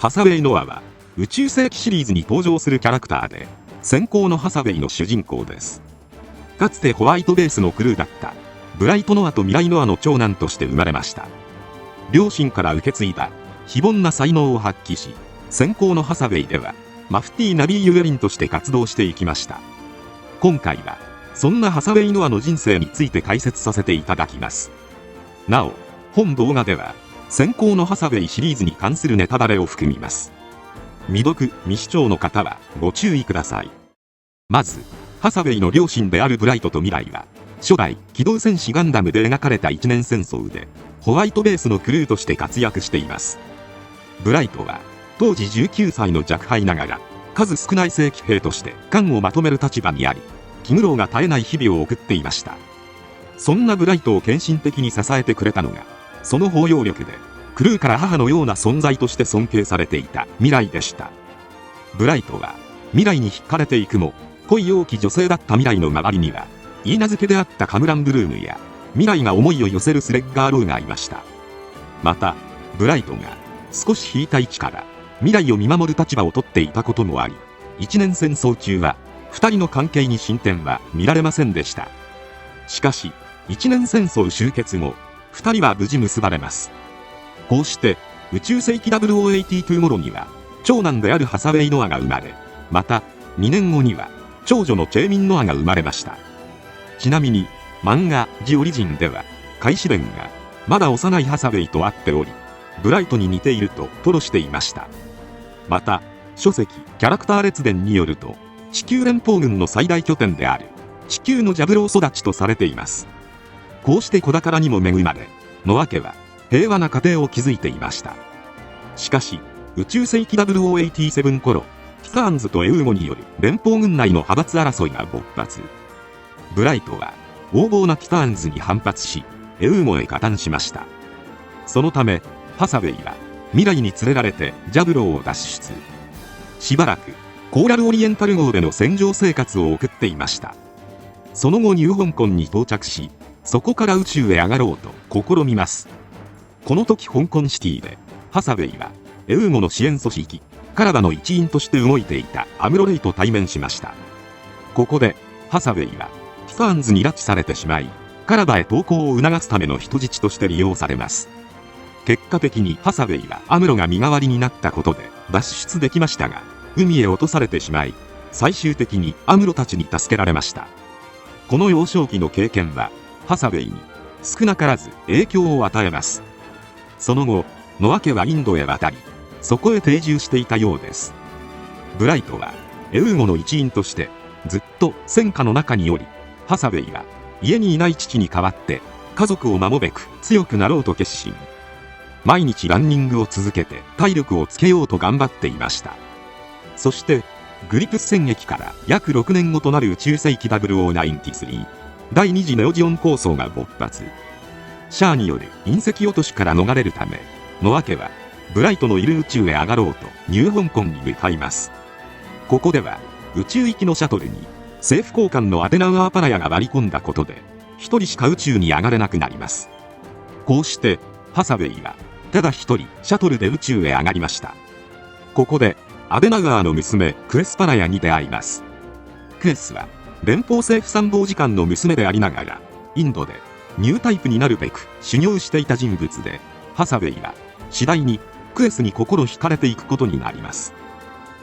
ハサウェイ・ノアは宇宙世紀シリーズに登場するキャラクターで、先行のハサウェイの主人公です。かつてホワイトベースのクルーだったブライト・ノアとミライ・ノアの長男として生まれました。両親から受け継いだ非凡な才能を発揮し、先行のハサウェイではマフティー・ナビー・ユエリンとして活動していきました。今回はそんなハサウェイ・ノアの人生について解説させていただきます。なお、本動画では先行のハサウェイシリーズに関するネタバレを含みます。未読未視聴の方はご注意ください。まずハサウェイの両親であるブライトとミライは初代機動戦士ガンダムで描かれた一年戦争でホワイトベースのクルーとして活躍しています。ブライトは当時19歳の若輩ながら数少ない正規兵として艦をまとめる立場にあり、気苦労が絶えない日々を送っていました。そんなブライトを献身的に支えてくれたのが、その包容力でクルーから母のような存在として尊敬されていたミライでした。ブライトはミライに惹かれていくも、恋多き女性だったミライの周りには許嫁であったカムラン・ブルームやミライが思いを寄せるスレッガー・ローがいました。またブライトが少し引いた位置からミライを見守る立場を取っていたこともあり、一年戦争中は2人の関係に進展は見られませんでした。しかし一年戦争終結後、2人は無事結ばれます。こうして宇宙世紀0082頃には長男であるハサウェイ・ノアが生まれ、また2年後には長女のチェーミン・ノアが生まれました。ちなみに漫画「ジ・オリジン」では開始伝がまだ幼いハサウェイと会っており、ブライトに似ていると吐露していました。また書籍キャラクター列伝によると、地球連邦軍の最大拠点である地球のジャブロー育ちとされています。こうして子宝にも恵まれ、ノア家は平和な家庭を築いていました。しかし宇宙世紀0087頃、ティターンズとエウーゴによる連邦軍内の派閥争いが勃発。ブライトは横暴なティターンズに反発し、エウーゴへ加担しました。そのためハサウェイはミライに連れられてジャブローを脱出。しばらくコーラルオリエンタル号での戦場生活を送っていました。その後ニュー香港に到着し、そこから宇宙へ上がろうと試みます。この時香港シティでハサウェイはエウーゴの支援組織カラバの一員として動いていたアムロレイと対面しました。ここでハサウェイはティファーンズに拉致されてしまい、カラバへ投降を促すための人質として利用されます。結果的にハサウェイはアムロが身代わりになったことで脱出できましたが、海へ落とされてしまい、最終的にアムロたちに助けられました。この幼少期の経験はハサウェイに少なからず影響を与えます。その後ノア家はインドへ渡り、そこへ定住していたようです。ブライトはエウーゴの一員としてずっと戦火の中におり、ハサウェイは家にいない父に代わって家族を守るべく強くなろうと決心。毎日ランニングを続けて体力をつけようと頑張っていました。そしてグリプス戦役から約6年後となる宇宙世紀0093第2次ネオジオン構想が勃発。シャアによる隕石落としから逃れるため、ノア家はブライトのいる宇宙へ上がろうとニュー香港に向かいます。ここでは宇宙行きのシャトルに政府高官のアデナウアーパラヤが割り込んだことで、一人しか宇宙に上がれなくなります。こうしてハサウェイはただ一人シャトルで宇宙へ上がりました。ここでアデナウアーの娘クエスパラヤに出会います。クエスは連邦政府参謀次官の娘でありながら、インドでニュータイプになるべく修行していた人物で、ハサウェイは次第にクエスに心惹かれていくことになります。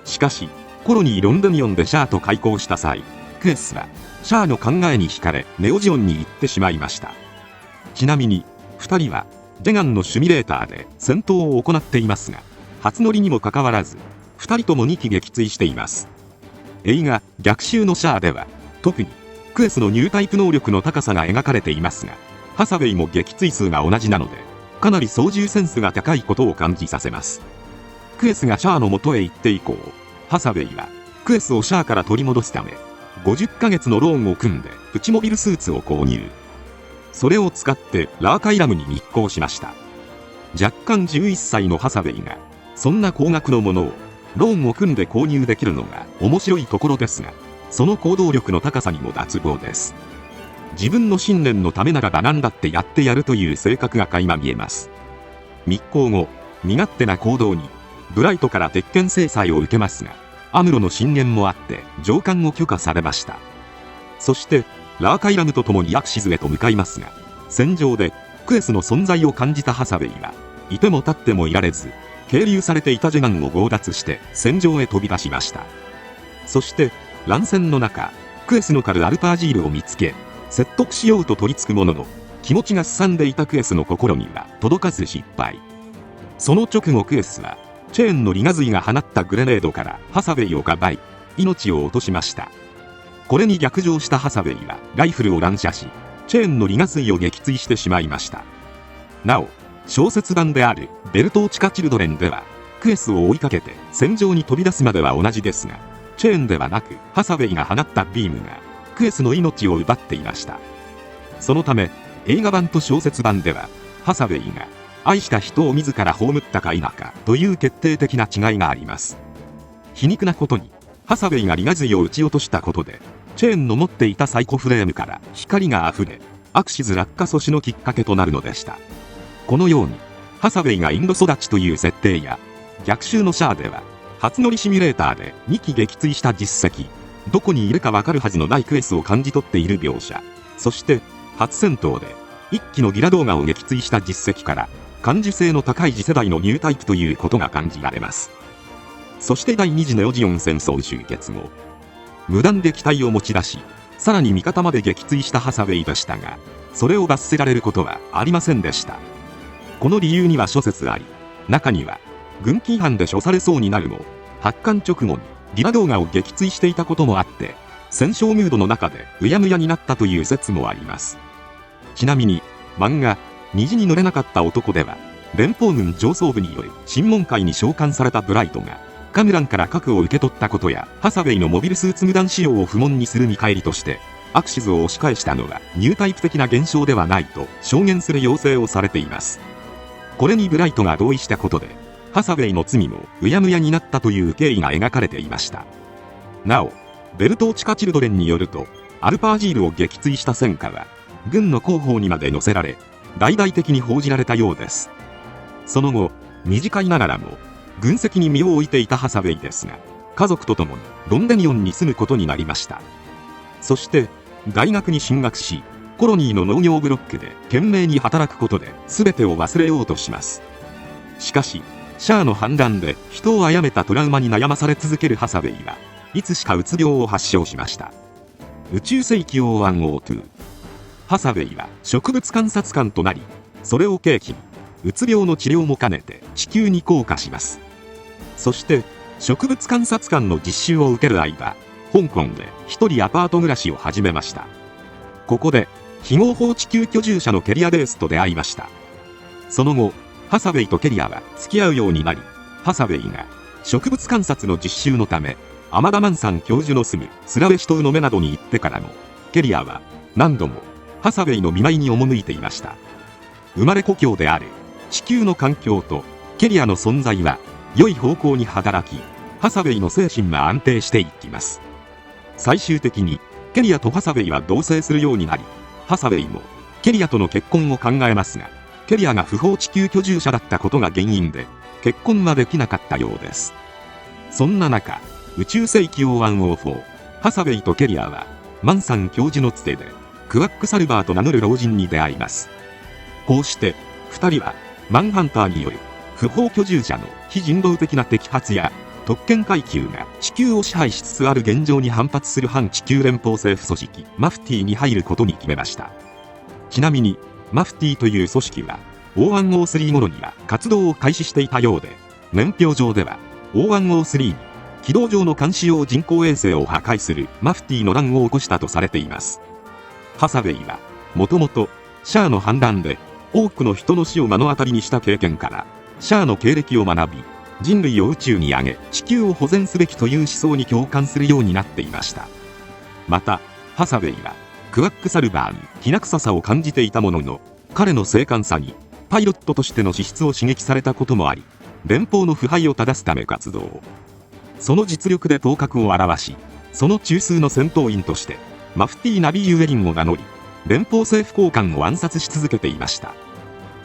しかしコロニーロンドニオンでシャアと開口した際、クエスはシャアの考えに惹かれネオジオンに行ってしまいました。ちなみに2人はジェガンのシミュレーターで戦闘を行っていますが、初乗りにもかかわらず2人とも2機撃墜しています。映画「逆襲のシャア」では特にクエスのニュータイプ能力の高さが描かれていますが、ハサウェイも撃墜数が同じなのでかなり操縦センスが高いことを感じさせます。クエスがシャアの元へ行って以降、ハサウェイはクエスをシャアから取り戻すため50ヶ月のローンを組んでプチモビルスーツを購入。それを使ってラーカイラムに密航しました。若干11歳のハサウェイがそんな高額のものをローンを組んで購入できるのが面白いところですが、その行動力の高さにも脱帽です。自分の信念のためならば何だってやってやるという性格が垣間見えます。密航後、身勝手な行動にブライトから鉄拳制裁を受けますが、アムロの進言もあって上艦を許可されました。そしてラーカイラムと共にアクシズへと向かいますが、戦場でクエスの存在を感じたハサウェイはいても立ってもいられず、係留されていたジェガンを強奪して戦場へ飛び出しました。そして乱戦の中、クエスの狩るアルパージールを見つけ説得しようと取り付くものの、気持ちがすさんでいたクエスの心には届かず失敗。その直後クエスはチェーンのリガズイが放ったグレネードからハサウェイをかばい命を落としました。これに逆上したハサウェイはライフルを乱射し、チェーンのリガズイを撃墜してしまいました。なお小説版であるベルトーチカ・チルドレンではクエスを追いかけて戦場に飛び出すまでは同じですが、チェーンではなくハサウェイが放ったビームがクエスの命を奪っていました。そのため映画版と小説版ではハサウェイが愛した人を自ら葬ったか否かという決定的な違いがあります。皮肉なことにハサウェイがリガズイを撃ち落としたことで、チェーンの持っていたサイコフレームから光があふれ、アクシズ落下阻止のきっかけとなるのでした。このようにハサウェイがインド育ちという設定や、逆襲のシャアでは初乗りシミュレーターで2機撃墜した実績、どこにいるかわかるはずのないクエスを感じ取っている描写、そして初戦闘で1機のギラ動画を撃墜した実績から感受性の高い次世代のニュータイプということが感じられます。そして第二次ネオジオン戦争終結後、無断で機体を持ち出し、さらに味方まで撃墜したハサウェイでしたが、それを罰せられることはありませんでした。この理由には諸説あり、中には軍規違反で処されそうになるも、発艦直後にギラ動画を撃墜していたこともあって、戦勝ムードの中でうやむやになったという説もあります。ちなみに漫画虹に乗れなかった男では、連邦軍上層部による審問会に召喚されたブライトがカムランから核を受け取ったことや、ハサウェイのモビルスーツ無断使用を不問にする見返りとしてアクシズを押し返したのはニュータイプ的な現象ではないと証言する要請をされています。これにブライトが同意したことで、ハサウェイの罪もうやむやになったという経緯が描かれていました。なおベルトーチカ・チルドレンによると、アルパージールを撃墜した戦果は軍の広報にまで載せられ、大々的に報じられたようです。その後短いながらも軍籍に身を置いていたハサウェイですが、家族と共にロンデニオンに住むことになりました。そして大学に進学し、コロニーの農業ブロックで懸命に働くことで全てを忘れようとします。しかしシャアの反乱で人を殺めたトラウマに悩まされ続けるハサウェイはいつしかうつ病を発症しました。宇宙世紀0102、ハサウェイは植物観察官となり、それを契機にうつ病の治療も兼ねて地球に降下します。そして植物観察官の実習を受ける間、香港で一人アパート暮らしを始めました。ここで非合法地球居住者のケリア・デースと出会いました。その後ハサウェイとケリアは付き合うようになり、ハサウェイが植物観察の実習のためアマダマンサン教授の住むスラウェシ島の目などに行ってからも、ケリアは何度もハサウェイの見舞いに赴いていました。生まれ故郷である地球の環境とケリアの存在は良い方向に働き、ハサウェイの精神は安定していきます。最終的にケリアとハサウェイは同棲するようになり、ハサウェイもケリアとの結婚を考えますが、ケリアが不法地球居住者だったことが原因で結婚はできなかったようです。そんな中、宇宙世紀0104、ハサウェイとケリアはマンサン教授のつてでクワックサルバーと名乗る老人に出会います。こうして2人はマンハンターによる不法居住者の非人道的な摘発や特権階級が地球を支配しつつある現状に反発する反地球連邦政府組織マフティに入ることに決めました。ちなみにマフティという組織は0103頃には活動を開始していたようで、年表上では0103に軌道上の監視用人工衛星を破壊するマフティの乱を起こしたとされています。ハサウェイはもともとシャアの反乱で多くの人の死を目の当たりにした経験から、シャアの経歴を学び、人類を宇宙に上げ地球を保全すべきという思想に共感するようになっていました。またハサウェイはクワックサルバーにきな臭さを感じていたものの、彼の精悍さにパイロットとしての資質を刺激されたこともあり、連邦の腐敗を正すため活動。その実力で頭角を現し、その中枢の戦闘員としてマフティ・ナビー・ユエリンを名乗り、連邦政府高官を暗殺し続けていました。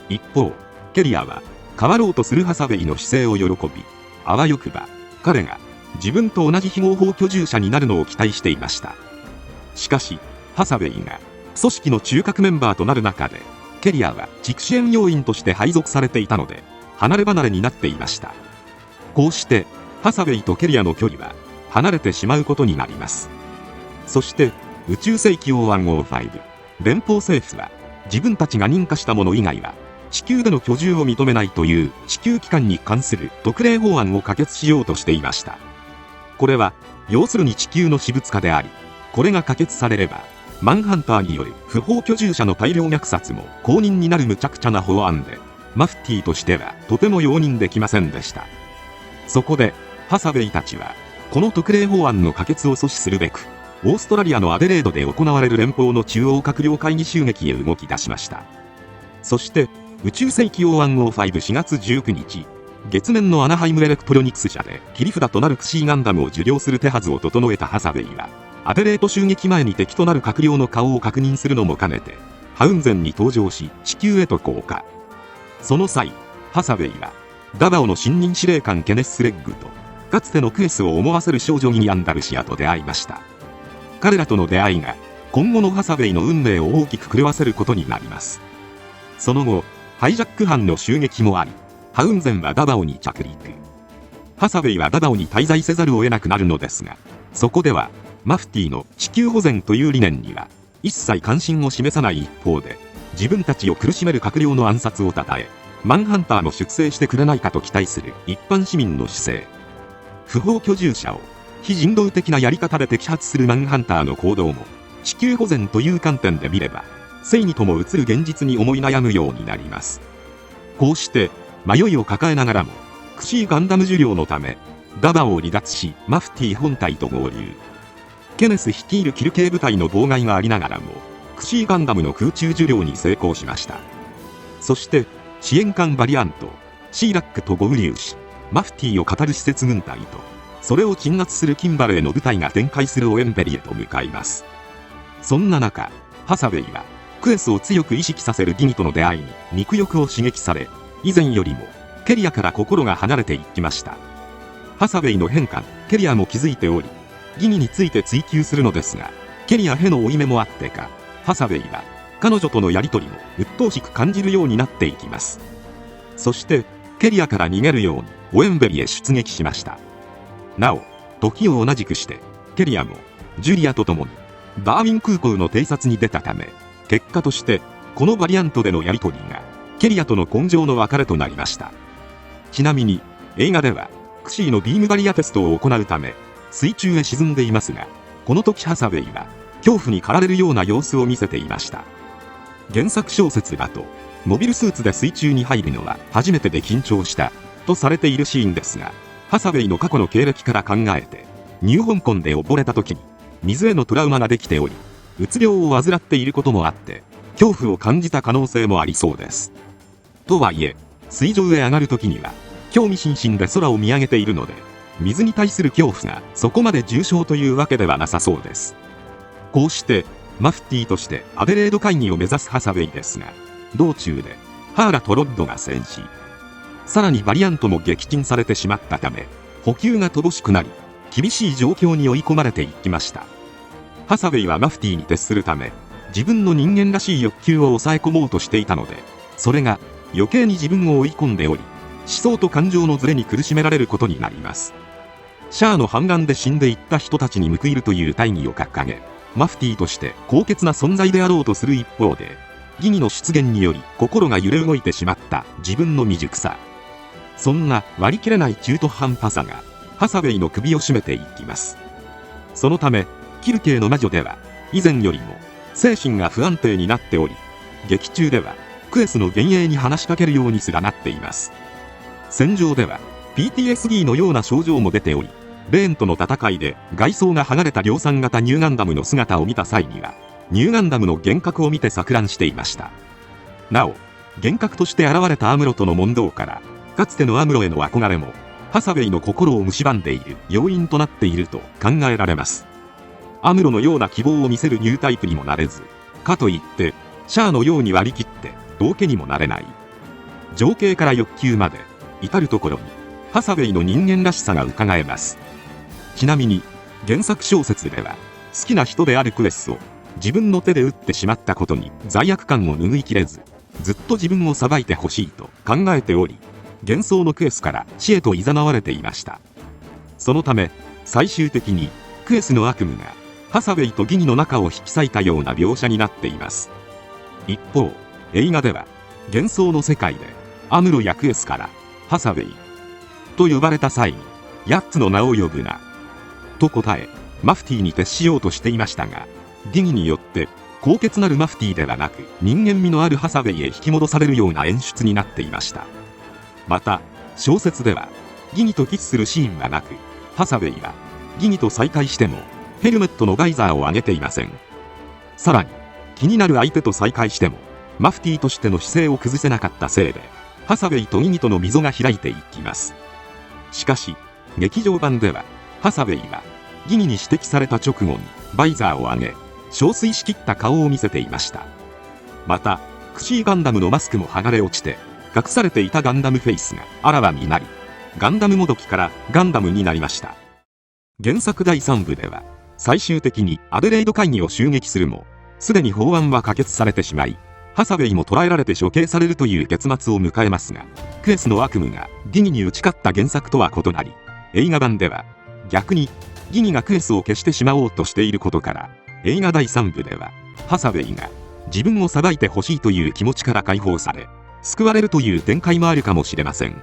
一方ケリアは変わろうとするハサウェイの姿勢を喜び、あわよくば彼が自分と同じ非合法居住者になるのを期待していました。しかしハサウェイが組織の中核メンバーとなる中で、ケリアは地区支援要員として配属されていたので離れ離れになっていました。こうしてハサウェイとケリアの距離は離れてしまうことになります。そして宇宙世紀王105連邦政府は自分たちが認可したもの以外は地球での居住を認めないという地球機関に関する特例法案を可決しようとしていました。これは要するに地球の私物化であり、これが可決されればマンハンターによる不法居住者の大量虐殺も公認になる無茶苦茶な法案で、マフティーとしてはとても容認できませんでした。そこでハサウェイたちはこの特例法案の可決を阻止するべく、オーストラリアのアデレードで行われる連邦の中央閣僚会議襲撃へ動き出しました。そして宇宙世紀王105 4月19日、月面のアナハイムエレクトロニクス社で切り札となるクシーガンダムを受領する手はずを整えたハサウェイは、アデレード襲撃前に敵となる閣僚の顔を確認するのも兼ねてハウンゼンに登場し地球へと降下。その際、ハサウェイはダバオの新任司令官ケネス・レッグとかつてのクエスを思わせる少女ギニアンダルシアと出会いました。彼らとの出会いが今後のハサウェイの運命を大きく狂わせることになります。その後、ハイジャック犯の襲撃もあり、ハウンゼンはダバオに着陸。ハサウェイはダバオに滞在せざるを得なくなるのですが、そこではマフティの地球保全という理念には一切関心を示さない一方で、自分たちを苦しめる閣僚の暗殺を称え、マンハンターも出征してくれないかと期待する一般市民の姿勢。不法居住者を非人道的なやり方で摘発するマンハンターの行動も、地球保全という観点で見れば正義とも映る現実に思い悩むようになります。こうして迷いを抱えながらも、クシーガンダム受領のためダバオを離脱しマフティ本体と合流。ケネス率いるキル系部隊の妨害がありながらもクシーガンダムの空中受領に成功しました。そして支援艦バリアント、シーラックと合流し、マフティを語る施設軍隊とそれを鎮圧するキンバレーの部隊が展開するオエンベリへと向かいます。そんな中、ハサウェイはクエスを強く意識させるギニとの出会いに肉欲を刺激され、以前よりもケリアから心が離れていきました。ハサウェイの変化にケリアも気づいており、ギニについて追求するのですが、ケリアへの負い目もあってか、ハサウェイは彼女とのやり取りも鬱陶しく感じるようになっていきます。そしてケリアから逃げるようにオエンベリへ出撃しました。なお、時を同じくしてケリアもジュリアと共にダーウィン空港の偵察に出たため、結果としてこのバリアントでのやり取りがケリアとの今生の別れとなりました。ちなみに映画ではクシーのビームバリアテストを行うため水中へ沈んでいますが、この時ハサウェイは恐怖に駆られるような様子を見せていました。原作小説だとモビルスーツで水中に入るのは初めてで緊張したとされているシーンですが、ハサウェイの過去の経歴から考えて、ニュー香港で溺れた時に水へのトラウマができており、うつ病を患っていることもあって恐怖を感じた可能性もありそうです。とはいえ、水上へ上がる時には興味津々で空を見上げているので、水に対する恐怖がそこまで重症というわけではなさそうです。こうしてマフティとしてアデレード会議を目指すハサウェイですが、道中でハーラとロッドが戦死、さらにバリアントも撃沈されてしまったため、補給が乏しくなり厳しい状況に追い込まれていきました。ハサウェイはマフティに徹するため、自分の人間らしい欲求を抑え込もうとしていたので、それが余計に自分を追い込んでおり、思想と感情のズレに苦しめられることになります。シャアの反乱で死んでいった人たちに報いるという大義を掲げ、マフティとして高潔な存在であろうとする一方で、ギニの出現により心が揺れ動いてしまった自分の未熟さ。そんな割り切れない中途半端さがハサウェイの首を絞めていきます。そのためキル系の魔女では以前よりも精神が不安定になっており、劇中ではクエスの幻影に話しかけるようにすらなっています。戦場では PTSD のような症状も出ており、レーンとの戦いで外装が剥がれた量産型ニューガンダムの姿を見た際には、ニューガンダムの幻覚を見て錯乱していました。なお、幻覚として現れたアムロとの問答から、かつてのアムロへの憧れもハサウェイの心を蝕んでいる要因となっていると考えられます。アムロのような希望を見せるニュータイプにもなれず、かといってシャアのように割り切って道家にもなれない。情景から欲求まで至るところにハサウェイの人間らしさが伺えます。ちなみに原作小説では、好きな人であるクエスを自分の手で撃ってしまったことに罪悪感を拭いきれず、ずっと自分を裁いてほしいと考えており、幻想のクエスから死へと誘われていました。そのため最終的にクエスの悪夢がハサウェイとギニの仲を引き裂いたような描写になっています。一方、映画では幻想の世界でアムロやクエスからハサウェイと呼ばれた際に、8つの名を呼ぶなと答え、マフティーに徹しようとしていましたが、ギニによって高潔なるマフティーではなく人間味のあるハサウェイへ引き戻されるような演出になっていました。また小説ではギニとキスするシーンはなく、ハサウェイはギニと再会してもヘルメットのバイザーを上げていません。さらに気になる相手と再会してもマフティーとしての姿勢を崩せなかったせいで、ハサウェイとギニとの溝が開いていきます。しかし劇場版ではハサウェイはギニに指摘された直後にバイザーを上げ、憔悴しきった顔を見せていました。またクシーガンダムのマスクも剥がれ落ちて、隠されていたガンダムフェイスがあらわになり、ガンダムもどきからガンダムになりました。原作第3部では最終的にアデレイド会議を襲撃するも、すでに法案は可決されてしまい、ハサウェイも捕らえられて処刑されるという結末を迎えますが、クエスの悪夢がギニに打ち勝った原作とは異なり、映画版では逆にギニがクエスを消してしまおうとしていることから、映画第3部ではハサウェイが自分を裁いてほしいという気持ちから解放され、救われるという展開もあるかもしれません。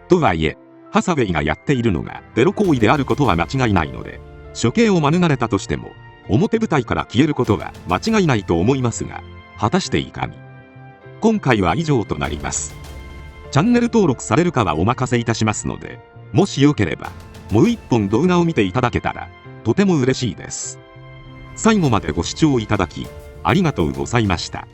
とはいえハサウェイがやっているのがテロ行為であることは間違いないので、処刑を免れたとしても表舞台から消えることは間違いないと思いますが、果たしていかに。今回は以上となります。チャンネル登録されるかはお任せいたしますので、もしよければもう一本動画を見ていただけたらとても嬉しいです。最後までご視聴いただきありがとうございました。